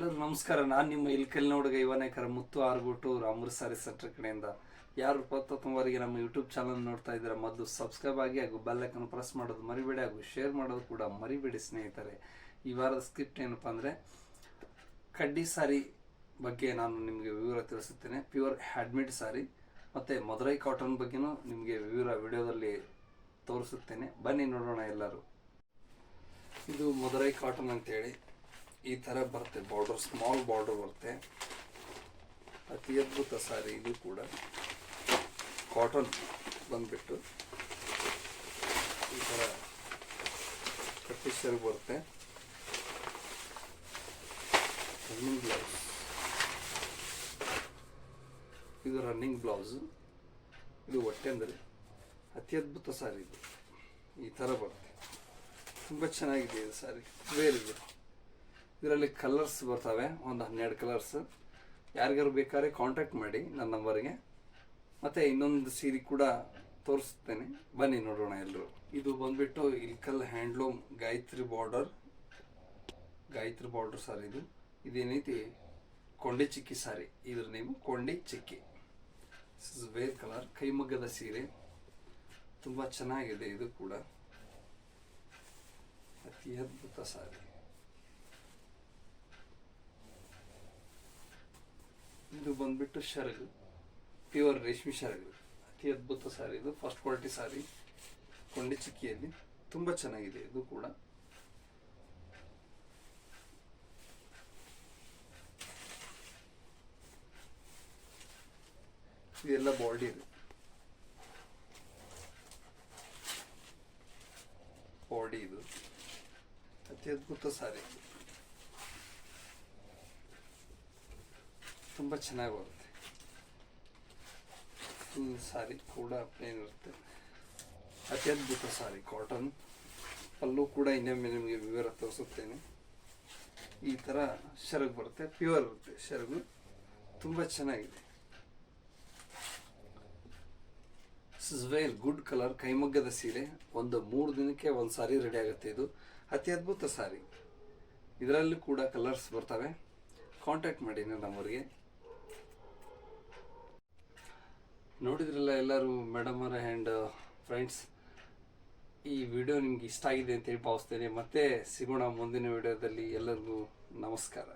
ಎಲ್ಲರಿಗೂ ನಮಸ್ಕಾರ. ನಾನು ನಿಮ್ಮ ಇಲ್ಕಲ್ ನೋಡುಗ ಇವನೇಕರ ಮುತ್ತು ಆರ್ಗೋಟು ರಾಮೂರ್ ಸಾರಿ ಸೆಂಟರ್ ಕಡೆಯಿಂದ. ಯಾರು ಪ್ರಥಮವರೆಗೆ ನಮ್ಮ ಯೂಟ್ಯೂಬ್ ಚಾನಲ್ ನೋಡ್ತಾ ಇದ್ದೀರಾ ಮೊದಲು ಸಬ್ಸ್ಕ್ರೈಬ್ ಆಗಿ ಹಾಗೂ ಬೆಲ್ ಐಕಾನ್ ಪ್ರೆಸ್ ಮಾಡೋದು ಮರಿಬೇಡಿ, ಹಾಗೂ ಶೇರ್ ಮಾಡೋದು ಕೂಡ ಮರಿಬೇಡಿ ಸ್ನೇಹಿತರೆ. ಈ ವಾರದ ಸ್ಕ್ರಿಪ್ಟ್ ಏನಪ್ಪ ಅಂದರೆ ಕಡ್ಡಿ ಸಾರಿ ಬಗ್ಗೆ ನಾನು ನಿಮಗೆ ವಿವರ ತಿಳಿಸುತ್ತೇನೆ. ಪ್ಯೂರ್ ಹ್ಯಾಂಡ್ಮೇಡ್ ಸಾರಿ ಮತ್ತು ಮದುರೈ ಕಾಟನ್ ಬಗ್ಗೆನೂ ನಿಮಗೆ ವಿವರ ವಿಡಿಯೋದಲ್ಲಿ ತೋರಿಸುತ್ತೇನೆ. ಬನ್ನಿ ನೋಡೋಣ ಎಲ್ಲರೂ. ಇದು ಮದುರೈ ಕಾಟನ್ ಅಂತೇಳಿ ಈ ಥರ ಬರುತ್ತೆ. ಬಾರ್ಡರ್ ಸ್ಮಾಲ್ ಬಾರ್ಡರ್ ಬರುತ್ತೆ. ಅತಿ ಅದ್ಭುತ ಸಾರಿ. ಇದು ಕೂಡ ಕಾಟನ್ ಬಂದ್ಬಿಟ್ಟು ಈ ಥರ ಕಟ್ಟಿ ಸೆರಗು ಬರುತ್ತೆ. ರನ್ನಿಂಗ್ ಬ್ಲೌಸ್, ಇದು ರನ್ನಿಂಗ್ ಬ್ಲೌಸು. ಇದು ಹೊಟ್ಟೆ ಅಂದರೆ ಅತಿ ಅದ್ಭುತ ಸಾರಿ. ಇದು ಈ ಥರ ಬರುತ್ತೆ. ತುಂಬ ಚೆನ್ನಾಗಿದೆ ಇದು ಸಾರಿ. ವೇರಿದೆ. ಇದರಲ್ಲಿ ಕಲರ್ಸ್ ಬರ್ತವೆ, ಒಂದು 12 ಕಲರ್ಸ್. ಯಾರಿಗಾರು ಬೇಕಾದ್ರೆ ಕಾಂಟ್ಯಾಕ್ಟ್ ಮಾಡಿ ನನ್ನ ನಂಬರ್ಗೆ. ಮತ್ತು ಇನ್ನೊಂದು ಸೀರೆ ಕೂಡ ತೋರಿಸ್ತೇನೆ, ಬನ್ನಿ ನೋಡೋಣ ಎಲ್ಲರೂ. ಇದು ಬಂದ್ಬಿಟ್ಟು ಇಲ್ಕಲ್ ಹ್ಯಾಂಡ್ಲೂಮ್ ಗಾಯತ್ರಿ ಬಾರ್ಡರ್ ಸಾರಿ. ಇದೇನೈತಿ ಕೊಂಡೆ ಚಿಕ್ಕಿ ಸಾರಿ. ಇದ್ರ ನೇಮು ಕೊಂಡೆ ಚಿಕ್ಕಿ. ವೇರ್ ಕಲರ್ ಕೈಮಗ್ಗದ ಸೀರೆ. ತುಂಬ ಚೆನ್ನಾಗಿದೆ. ಇದು ಕೂಡ ಅತಿ ಅದ್ಭುತ ಸಾರಿ. ಇದು ಬಂದ್ಬಿಟ್ಟು ಶರಗು, ಪ್ಯೂರ್ ರೇಷ್ಮೆ ಶರಗು. ಅತಿ ಅದ್ಭುತ ಸಾರಿ. ಇದು ಫಸ್ಟ್ ಕ್ವಾಲಿಟಿ ಸಾರಿ, ಕೊಂಡೆ ಚಿಕ್ಕಿಯಲ್ಲಿ. ತುಂಬ ಚೆನ್ನಾಗಿದೆ ಇದು ಕೂಡ. ಇದೆಲ್ಲ ಬಾಡಿ ಇದೆ. ಬಾಡಿ ಇದು ಅತಿ ಅದ್ಭುತ ಸಾರಿ. ತುಂಬ ಚೆನ್ನಾಗಿ ಬರುತ್ತೆ. ಫುಲ್ ಸಾರಿ ಕೂಡ ಪ್ಲೇನ್ ಇರುತ್ತೆ. ಅತಿ ಅದ್ಭುತ ಸಾರಿ ಕಾಟನ್. ಪಲ್ಲು ಕೂಡ ಇನ್ನೊಮ್ಮೆ ನಿಮಗೆ ವಿವರ ತೋರಿಸುತ್ತೇನೆ. ಈ ಥರ ಶರಗು ಬರುತ್ತೆ, ಪ್ಯೂರ್ ಇರುತ್ತೆ ಶರಗು. ತುಂಬ ಚೆನ್ನಾಗಿದೆ. ವೆಲ್ ಗುಡ್ ಕಲರ್ ಕೈಮಗ್ಗದ ಸೀರೆ. ಒಂದು 3 ದಿನಕ್ಕೆ ಒಂದು ಸಾರಿ ರೆಡಿ ಆಗುತ್ತೆ. ಇದು ಅತಿ ಅದ್ಭುತ ಸಾರಿ. ಇದರಲ್ಲೂ ಕೂಡ ಕಲರ್ಸ್ ಬರ್ತವೆ. ಕಾಂಟ್ಯಾಕ್ಟ್ ಮಾಡಿ ನನ್ನ ನಂಬರ್ಗೆ. ನೋಡಿದ್ರಲ್ಲ ಎಲ್ಲರೂ ಮೇಡಮ್ ಅವರ ಆ್ಯಂಡ್ ಫ್ರೆಂಡ್ಸ್. ಈ ವಿಡಿಯೋ ನಿಮ್ಗೆ ಇಷ್ಟ ಆಗಿದೆ ಅಂತೇಳಿ ಭಾವಿಸ್ತೇನೆ. ಮತ್ತೆ ಸಿಗೋಣ ಮುಂದಿನ ವಿಡಿಯೋದಲ್ಲಿ. ಎಲ್ಲರಿಗೂ ನಮಸ್ಕಾರ.